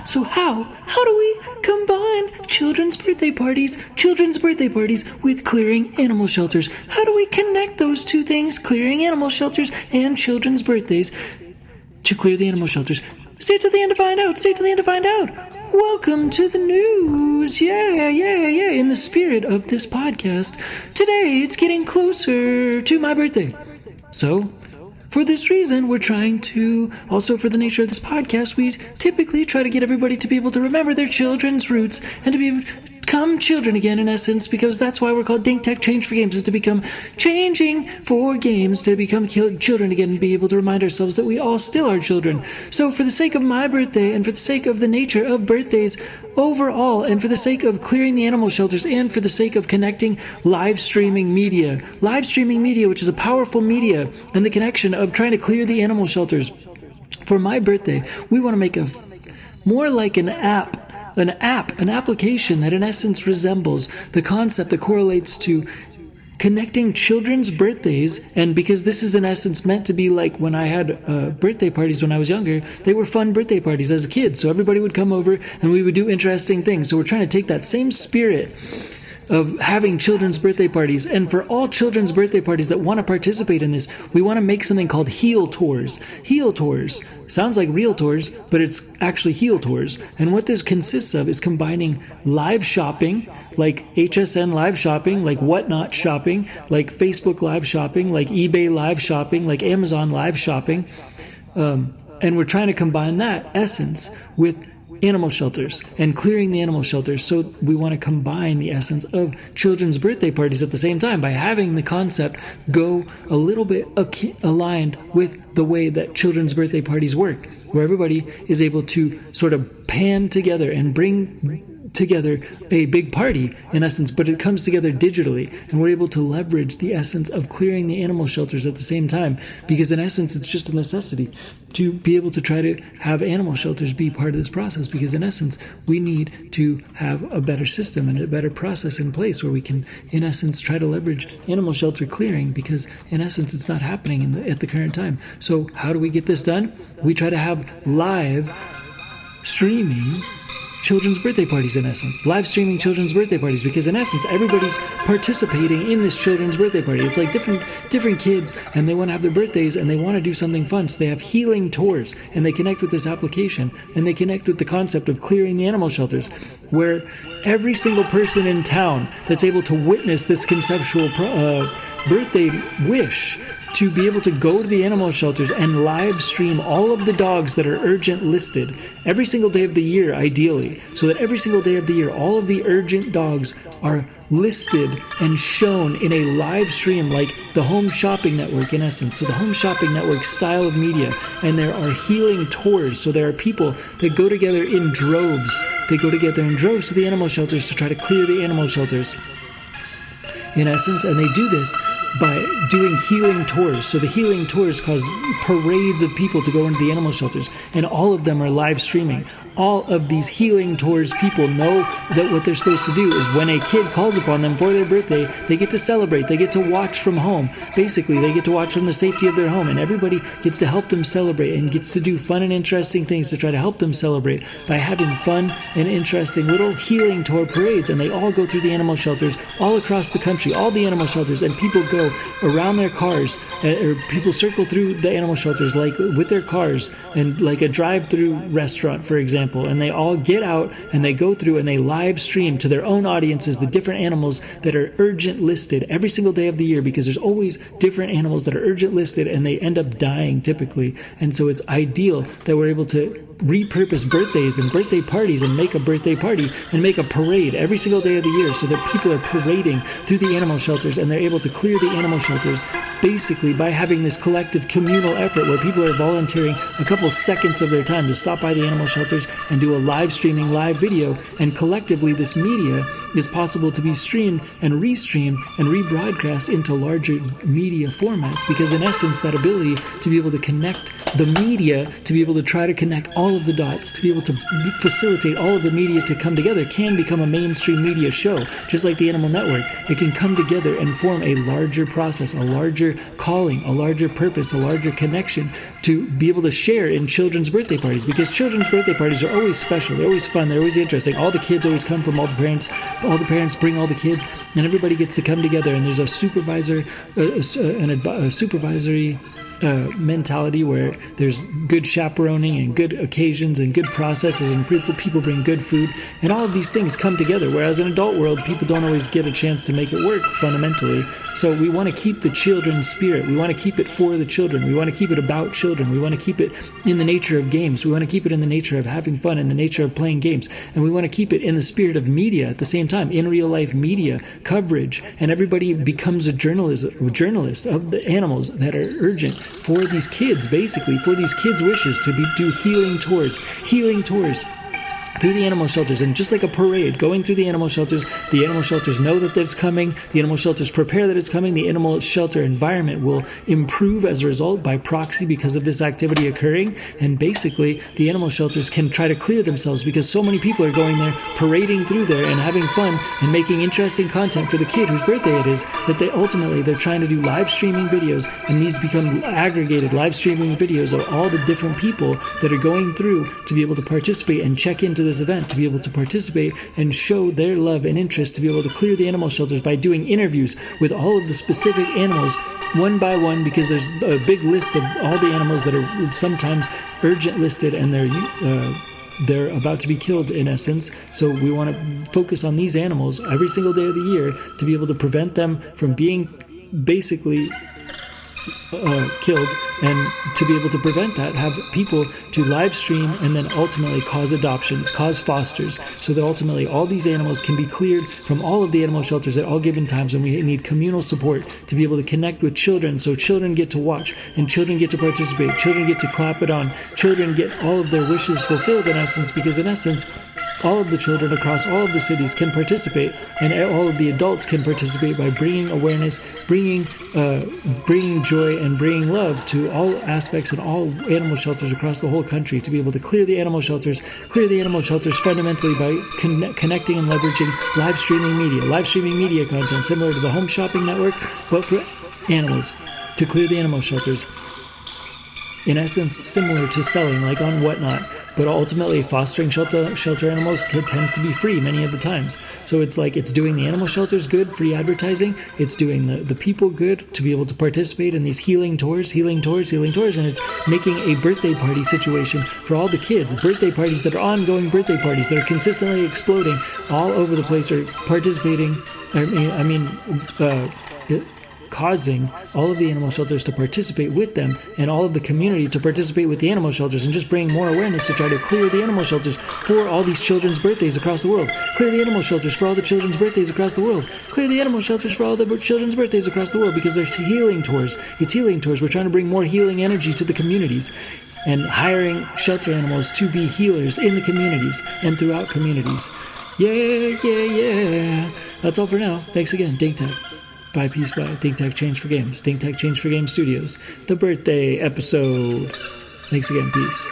So how do we combine children's birthday parties with clearing animal shelters? How do we connect those two things, clearing animal shelters and children's birthdays, to clear the animal shelters? Stay till the end to find out. Welcome to the news. Yeah. In the spirit of this podcast, today it's getting closer to my birthday. So, for this reason, we're trying to, also for the nature of this podcast, we typically try to get everybody to be able to remember their children's roots and to become children again, in essence, because that's why we're called Dink Tech Change for Games, is to become changing for games, to become children again and be able to remind ourselves that we all still are children. So for the sake of my birthday and for the sake of the nature of birthdays overall, and for the sake of clearing the animal shelters, and for the sake of connecting live streaming media, which is a powerful media, and the connection of trying to clear the animal shelters, for my birthday, we want to make more like an application that in essence resembles the concept that correlates to connecting children's birthdays. And because this is in essence meant to be like when I had birthday parties when I was younger, they were fun birthday parties as a kid. So everybody would come over and we would do interesting things. So we're trying to take that same spirit of having children's birthday parties, and for all children's birthday parties that want to participate in this, we want to make something called Heal Tours. Heal Tours sounds like real tours, but it's actually Heal Tours. And what this consists of is combining live shopping, like HSN live shopping, like Whatnot shopping, like Facebook live shopping, like eBay live shopping, like Amazon live shopping. And we're trying to combine that essence with animal shelters and clearing the animal shelters. So we want to combine the essence of children's birthday parties at the same time by having the concept go a little bit aligned with the way that children's birthday parties work, where everybody is able to sort of pan together and bring together a big party in essence, but it comes together digitally, and we're able to leverage the essence of clearing the animal shelters at the same time, because in essence it's just a necessity to be able to try to have animal shelters be part of this process, because in essence we need to have a better system and a better process in place where we can in essence try to leverage animal shelter clearing, because in essence it's not happening at the current time. So how do we get this done? We try to have live streaming children's birthday parties, in essence. Live streaming children's birthday parties, because in essence everybody's participating in this children's birthday party. It's like different kids, and they want to have their birthdays and they want to do something fun, so they have healing tours, and they connect with this application, and they connect with the concept of clearing the animal shelters, where every single person in town that's able to witness this conceptual birthday wish to be able to go to the animal shelters and live stream all of the dogs that are urgent listed every single day of the year, ideally, so that every single day of the year all of the urgent dogs are listed and shown in a live stream, like the Home Shopping Network in essence. So the Home Shopping Network style of media, and there are healing tours. So there are people that go together in droves. They go together in droves to the animal shelters to try to clear the animal shelters in essence, and they do this by doing healing tours. So the healing tours cause parades of people to go into the animal shelters, and all of them are live streaming. All of these healing tours people know that what they're supposed to do is when a kid calls upon them for their birthday, they get to celebrate, they get to watch from home. Basically, they get to watch from the safety of their home, and everybody gets to help them celebrate and gets to do fun and interesting things to try to help them celebrate by having fun and interesting little healing tour parades. And they all go through the animal shelters all across the country, all the animal shelters, and people go around their cars, or people circle through the animal shelters like with their cars, and like a drive-through restaurant, for example, and they all get out and they go through and they live stream to their own audiences the different animals that are urgent listed every single day of the year, because there's always different animals that are urgent listed and they end up dying typically. And so it's ideal that we're able to repurpose birthdays and birthday parties and make a birthday party and make a parade every single day of the year, so that people are parading through the animal shelters and they're able to clear the animal shelters basically by having this collective communal effort where people are volunteering a couple seconds of their time to stop by the animal shelters and do a live streaming live video. And collectively this media is possible to be streamed and restreamed and rebroadcast into larger media formats, because in essence that ability to be able to connect the media, to be able to try to connect all of the dots, to be able to facilitate all of the media to come together, can become a mainstream media show, just like the Animal Network. It can come together and form a larger process, a larger larger calling, a larger purpose, a larger connection to be able to share in children's birthday parties, because children's birthday parties are always special. They're always fun. They're always interesting. All the kids always come from all the parents. All the parents bring all the kids, and everybody gets to come together. And there's a supervisory mentality where there's good chaperoning and good occasions and good processes, and people bring good food, and all of these things come together. Whereas in adult world, people don't always get a chance to make it work fundamentally. So we want to keep the children's spirit. We want to keep it for the children. We want to keep it about children. We want to keep it in the nature of games. We want to keep it in the nature of having fun, in the nature of playing games. And we want to keep it in the spirit of media at the same time, in real life media coverage. And everybody becomes a journalist of the animals that are urgent for these kids, basically, for these kids' wishes to do healing tours through the animal shelters. And just like a parade going through the animal shelters know that it's coming, the animal shelters prepare that it's coming, the animal shelter environment will improve as a result by proxy because of this activity occurring. And basically the animal shelters can try to clear themselves because so many people are going there, parading through there and having fun and making interesting content for the kid whose birthday it is, that they're trying to do live streaming videos, and these become aggregated live streaming videos of all the different people that are going through to be able to participate and check into this event, to be able to participate and show their love and interest, to be able to clear the animal shelters by doing interviews with all of the specific animals one by one, because there's a big list of all the animals that are sometimes urgent listed, and they're about to be killed in essence. So we want to focus on these animals every single day of the year to be able to prevent them from being basically killed, and to be able to prevent that, have people to live stream and then ultimately cause adoptions, cause fosters, so that ultimately all these animals can be cleared from all of the animal shelters at all given times when we need communal support to be able to connect with children, so children get to watch and children get to participate, children get to clap it on, children get all of their wishes fulfilled in essence, because in essence all of the children across all of the cities can participate, and all of the adults can participate by bringing awareness, bringing joy, and bringing love to all aspects and all animal shelters across the whole country, to be able to clear the animal shelters fundamentally by connecting and leveraging live streaming media content similar to the Home Shopping Network, but for animals, to clear the animal shelters. In essence, similar to selling, like on Whatnot, but ultimately fostering shelter animals tends to be free many of the times. So it's like it's doing the animal shelters good, free advertising. It's doing the people good to be able to participate in these healing tours, and it's making a birthday party situation for all the kids. Birthday parties that are ongoing, birthday parties that are consistently exploding all over the place, are participating. Causing all of the animal shelters to participate with them, and all of the community to participate with the animal shelters, and just bring more awareness to try to clear the animal shelters for all these children's birthdays across the world. Clear the animal shelters for all the children's birthdays across the world. Clear the animal shelters for all the children's birthdays across the world, because there's healing tours. It's healing tours. We're trying to bring more healing energy to the communities, and hiring shelter animals to be healers in the communities and throughout communities. Yeah. That's all for now. Thanks again. Dink Tech. By Peace by Dink Tech Change for Games. Dink Tech Change for Games Studios. The birthday episode. Thanks again. Peace.